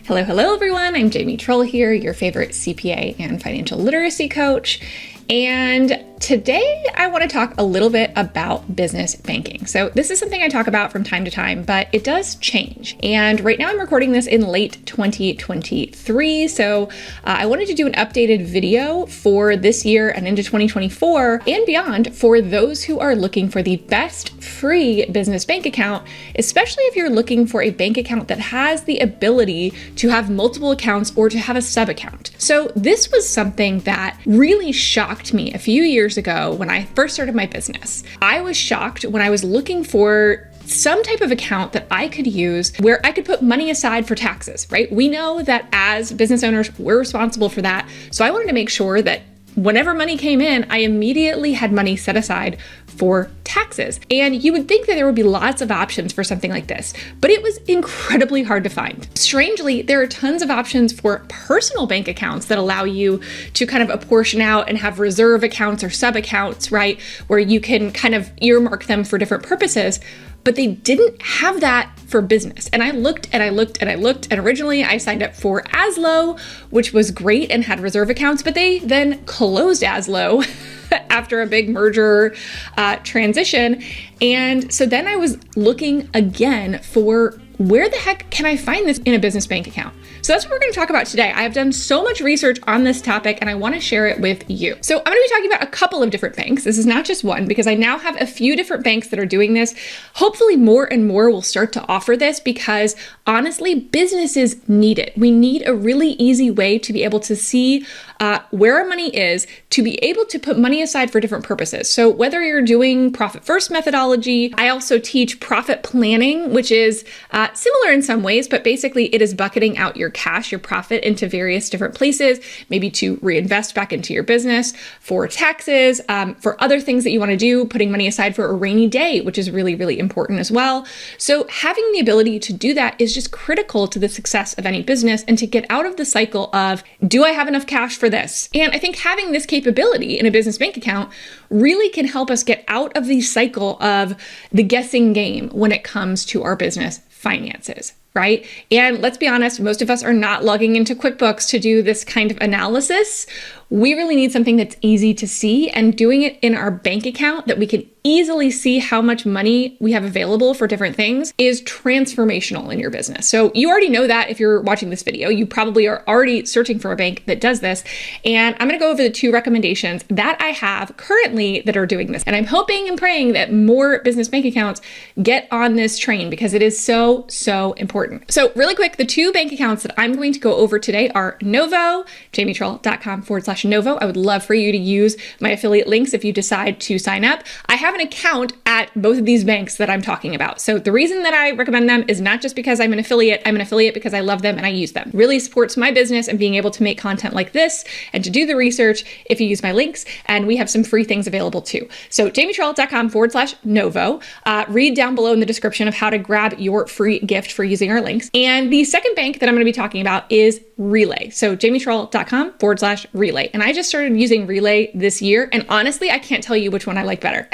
Hello, hello everyone. I'm Jamie Trull here, your favorite CPA and financial literacy coach. And today I want to talk a little bit about business banking. So this is something I talk about from time to time, but it does change. And right now I'm recording this in late 2023. So I wanted to do an updated video for this year and into 2024 and beyond for those who are looking for the best free business bank account, especially if you're looking for a bank account that has the ability to have multiple accounts or to have a sub account. So this was something that really shocked me a few years ago when I first started my business. I was shocked when I was looking for some type of account that I could use where I could put money aside for taxes, right? We know that as business owners, we're responsible for that. So I wanted to make sure that whenever money came in, I immediately had money set aside for taxes. And you would think that there would be lots of options for something like this, but it was incredibly hard to find. Strangely, there are tons of options for personal bank accounts that allow you to kind of apportion out and have reserve accounts or sub accounts, right? Where you can kind of earmark them for different purposes. But they didn't have that for business. And I looked and I looked and I looked. And originally I signed up for Aslo, which was great and had reserve accounts, but they then closed Aslo after a big merger transition. And so then I was looking again for where the heck can I find this in a business bank account? So that's what we're going to talk about today. I have done so much research on this topic and I want to share it with you. So I'm going to be talking about a couple of different banks. This is not just one because I now have a few different banks that are doing this. Hopefully more and more will start to offer this because honestly, businesses need it. We need a really easy way to be able to see where our money is, to be able to put money aside for different purposes. So whether you're doing profit first methodology, I also teach profit planning, which is similar in some ways, but basically it is bucketing out your cash, your profit into various different places, maybe to reinvest back into your business, for taxes, for other things that you want to do, putting money aside for a rainy day, which is really, really important as well. So having the ability to do that is just critical to the success of any business and to get out of the cycle of, do I have enough cash for this? And I think having this capability in a business bank account really can help us get out of the cycle of the guessing game when it comes to our business finances, right? And let's be honest, most of us are not logging into QuickBooks to do this kind of analysis. We really need something that's easy to see, and doing it in our bank account that we can easily see how much money we have available for different things is transformational in your business. So you already know that if you're watching this video, you probably are already searching for a bank that does this. And I'm going to go over the two recommendations that I have currently that are doing this. And I'm hoping and praying that more business bank accounts get on this train because it is so, so important. So really quick, the two bank accounts that I'm going to go over today are Novo, jamietrull.com/Novo. I would love for you to use my affiliate links if you decide to sign up. I have an account at both of these banks that I'm talking about. So the reason that I recommend them is not just because I'm an affiliate because I love them and I use them. It really supports my business and being able to make content like this and to do the research if you use my links. And we have some free things available too. So jamietrull.com/Novo. Read down below in the description of how to grab your free gift for using our links. And the second bank that I'm going to be talking about is Relay. So jamietrull.com/Relay. And I just started using Relay this year. And honestly, I can't tell you which one I like better.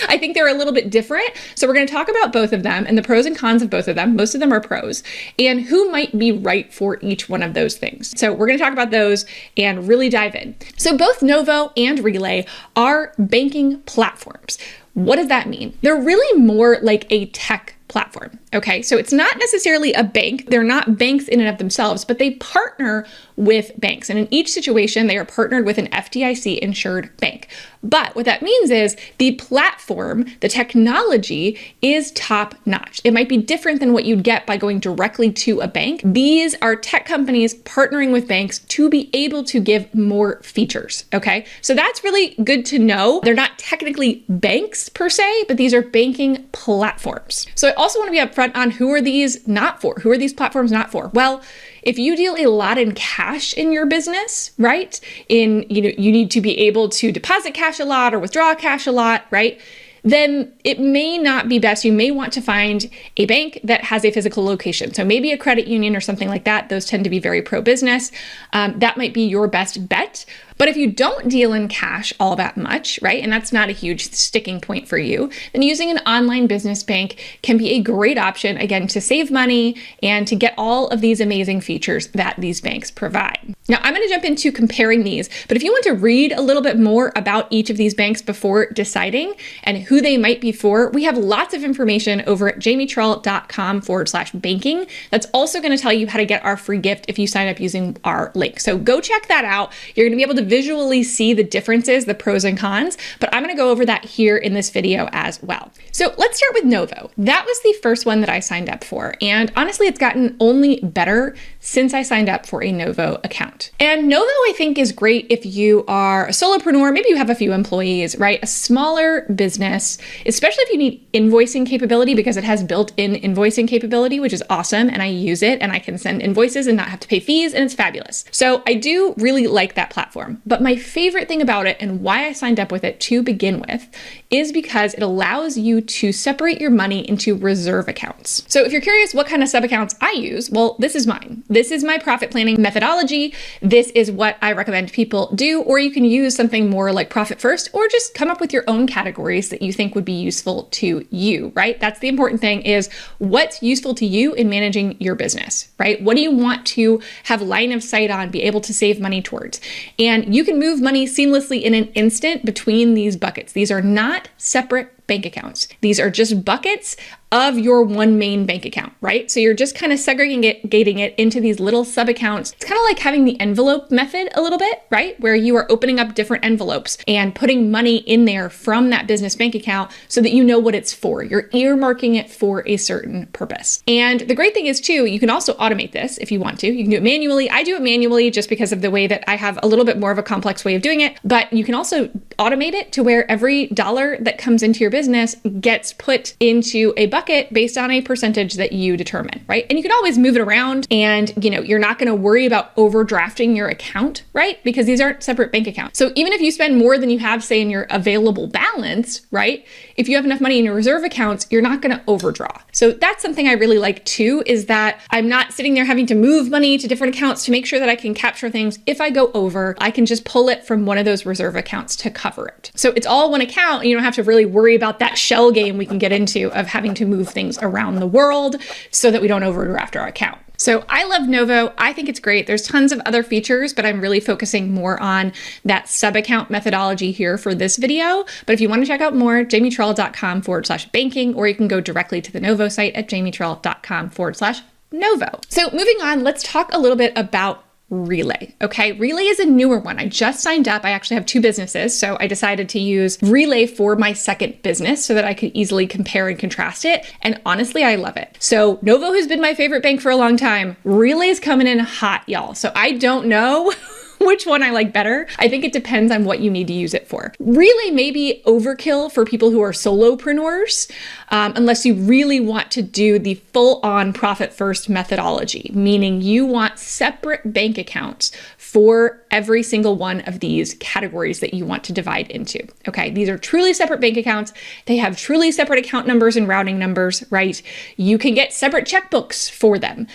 I think they're a little bit different. So we're going to talk about both of them and the pros and cons of both of them. Most of them are pros, and who might be right for each one of those things. So we're going to talk about those and really dive in. So both Novo and Relay are banking platforms. What does that mean? They're really more like a tech platform. Okay, so it's not necessarily a bank. They're not banks in and of themselves, but they partner with banks. And in each situation, they are partnered with an FDIC-insured bank. But what that means is the platform, the technology is top notch. It might be different than what you'd get by going directly to a bank. These are tech companies partnering with banks to be able to give more features. Okay, so that's really good to know. They're not technically banks per se, but these are banking platforms. So I also want to be upfront on who are these not for? Who are these platforms not for? Well, if you deal a lot in cash in your business, right? You need to be able to deposit cash a lot or withdraw cash a lot, right? Then it may not be best. You may want to find a bank that has a physical location. So maybe a credit union or something like that. Those tend to be very pro-business. That might be your best bet. But if you don't deal in cash all that much, right, and that's not a huge sticking point for you, then using an online business bank can be a great option, again, to save money and to get all of these amazing features that these banks provide. Now, I'm going to jump into comparing these, but if you want to read a little bit more about each of these banks before deciding and who they might be for, we have lots of information over at jamietrull.com/banking. That's also going to tell you how to get our free gift if you sign up using our link. So go check that out. You're going to be able to visually see the differences, the pros and cons, but I'm going to go over that here in this video as well. So let's start with Novo. That was the first one that I signed up for. And honestly, it's gotten only better since I signed up for a Novo account. And Novo, I think, is great if you are a solopreneur, maybe you have a few employees, right? A smaller business, especially if you need invoicing capability, because it has built-in invoicing capability, which is awesome. And I use it and I can send invoices and not have to pay fees, and it's fabulous. So I do really like that platform. But my favorite thing about it and why I signed up with it to begin with is because it allows you to separate your money into reserve accounts. So if you're curious what kind of sub-accounts I use, well, this is mine. This is my profit planning methodology. This is what I recommend people do, or you can use something more like Profit First, or just come up with your own categories that you think would be useful to you, right? That's the important thing, is what's useful to you in managing your business, right? What do you want to have line of sight on, be able to save money towards? And you can move money seamlessly in an instant between these buckets. These are not separate bank accounts. These are just buckets of your one main bank account, right? So you're just kind of segregating it into these little sub accounts. It's kind of like having the envelope method a little bit, right? Where you are opening up different envelopes and putting money in there from that business bank account so that you know what it's for. You're earmarking it for a certain purpose. And the great thing is too, you can also automate this if you want to. You can do it manually. I do it manually just because of the way that I have a little bit more of a complex way of doing it, but you can also automate it to where every dollar that comes into your business gets put into a bucket based on a percentage that you determine, right? And you can always move it around, and you're not going to worry about overdrafting your account, right? Because these aren't separate bank accounts. So even if you spend more than you have, say, in your available balance, right? If you have enough money in your reserve accounts, you're not going to overdraw. So that's something I really like too, is that I'm not sitting there having to move money to different accounts to make sure that I can capture things. If I go over, I can just pull it from one of those reserve accounts to cover it. So it's all one account, and you don't have to really worry about that shell game we can get into of having to move things around the world so that we don't overdraft our account. So I love Novo. I think it's great. There's tons of other features, but I'm really focusing more on that sub-account methodology here for this video. But if you want to check out more, jamietrull.com/banking, or you can go directly to the Novo site at jamietrull.com/Novo. So moving on, let's talk a little bit about Relay. Okay, Relay is a newer one. I just signed up. I actually have two businesses, so I decided to use Relay for my second business so that I could easily compare and contrast it. And honestly, I love it. So Novo has been my favorite bank for a long time. Relay is coming in hot, y'all. So I don't know which one I like better. I think it depends on what you need to use it for. Relay may be overkill for people who are solopreneurs, unless you really want to do the full-on profit first methodology, meaning you want separate bank accounts for every single one of these categories that you want to divide into. Okay, these are truly separate bank accounts. They have truly separate account numbers and routing numbers, right? You can get separate checkbooks for them.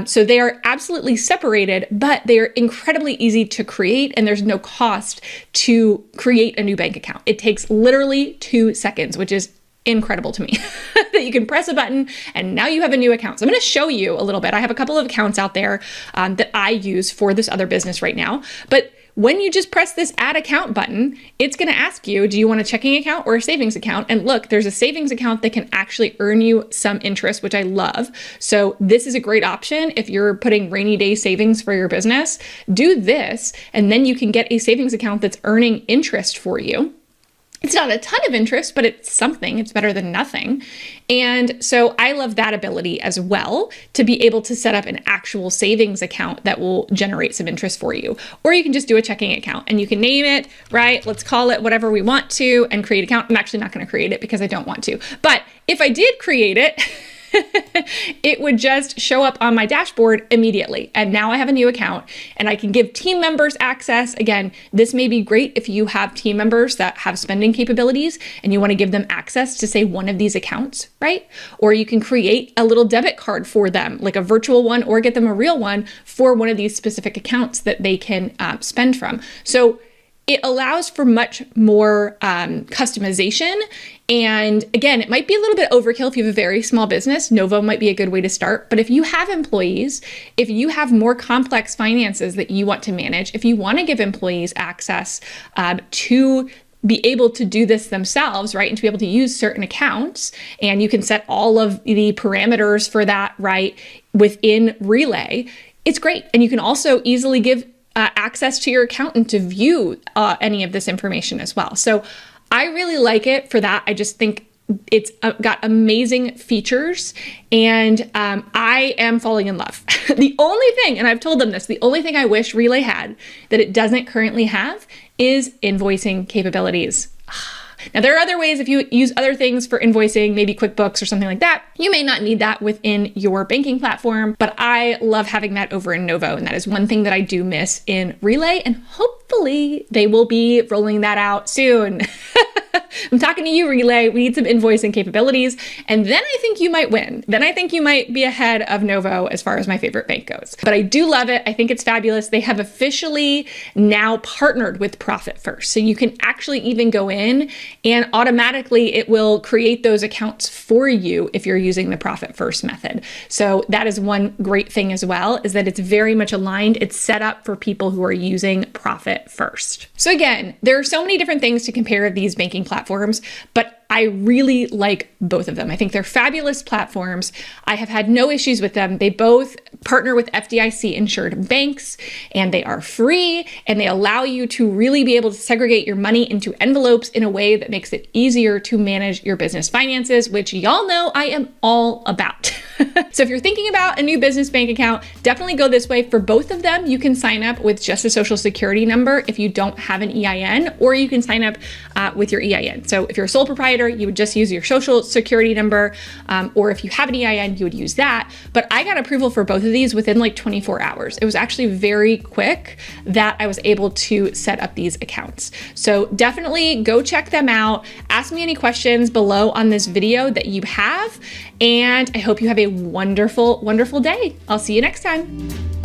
So they are absolutely separated, but they are incredibly easy to create, and there's no cost to create a new bank account. It takes literally 2 seconds, which is incredible to me that you can press a button and now you have a new account. So I'm going to show you a little bit. I have a couple of accounts out there that I use for this other business right now. But when you just press this add account button, it's going to ask you, do you want a checking account or a savings account? And look, there's a savings account that can actually earn you some interest, which I love. So this is a great option if you're putting rainy day savings for your business. Do this, and then you can get a savings account that's earning interest for you. It's not a ton of interest, but it's something. It's better than nothing. And so I love that ability as well, to be able to set up an actual savings account that will generate some interest for you. Or you can just do a checking account and you can name it, right? Let's call it whatever we want to and create an account. I'm actually not going to create it because I don't want to. But if I did create it, it would just show up on my dashboard immediately. And now I have a new account and I can give team members access. Again, this may be great if you have team members that have spending capabilities and you want to give them access to, say, one of these accounts, right? Or you can create a little debit card for them, like a virtual one, or get them a real one for one of these specific accounts that they can spend from. So it allows for much more customization. And again, it might be a little bit overkill if you have a very small business. Novo might be a good way to start. But if you have employees, if you have more complex finances that you want to manage, if you want to give employees access to be able to do this themselves, right? And to be able to use certain accounts, and you can set all of the parameters for that, right, within Relay, it's great. And you can also easily give access to your accountant to view any of this information as well. So I really like it for that. I just think it's got amazing features, and I am falling in love. The only thing, and I've told them this, the only thing I wish Relay had that it doesn't currently have is invoicing capabilities. Now, there are other ways. If you use other things for invoicing, maybe QuickBooks or something like that, you may not need that within your banking platform, but I love having that over in Novo. And that is one thing that I do miss in Relay, and hopefully they will be rolling that out soon. I'm talking to you, Relay. We need some invoicing capabilities. And then I think you might win. Then I think you might be ahead of Novo as far as my favorite bank goes. But I do love it. I think it's fabulous. They have officially now partnered with Profit First. So you can actually even go in and automatically it will create those accounts for you if you're using the Profit First method. So that is one great thing as well, is that it's very much aligned. It's set up for people who are using Profit First. So again, there are so many different things to compare these banking platforms, but I really like both of them. I think they're fabulous platforms. I have had no issues with them. They both partner with FDIC-insured banks, and they are free, and they allow you to really be able to segregate your money into envelopes in a way that makes it easier to manage your business finances, which y'all know I am all about. So if you're thinking about a new business bank account, definitely go this way. For both of them, you can sign up with just a social security number if you don't have an EIN, or you can sign up with your EIN. So if you're a sole proprietor, you would just use your social security number, or if you have an EIN, you would use that. But I got approval for both of these within like 24 hours. It was actually very quick that I was able to set up these accounts. So definitely go check them out. Ask me any questions below on this video that you have, and I hope you have a wonderful, wonderful day. I'll see you next time.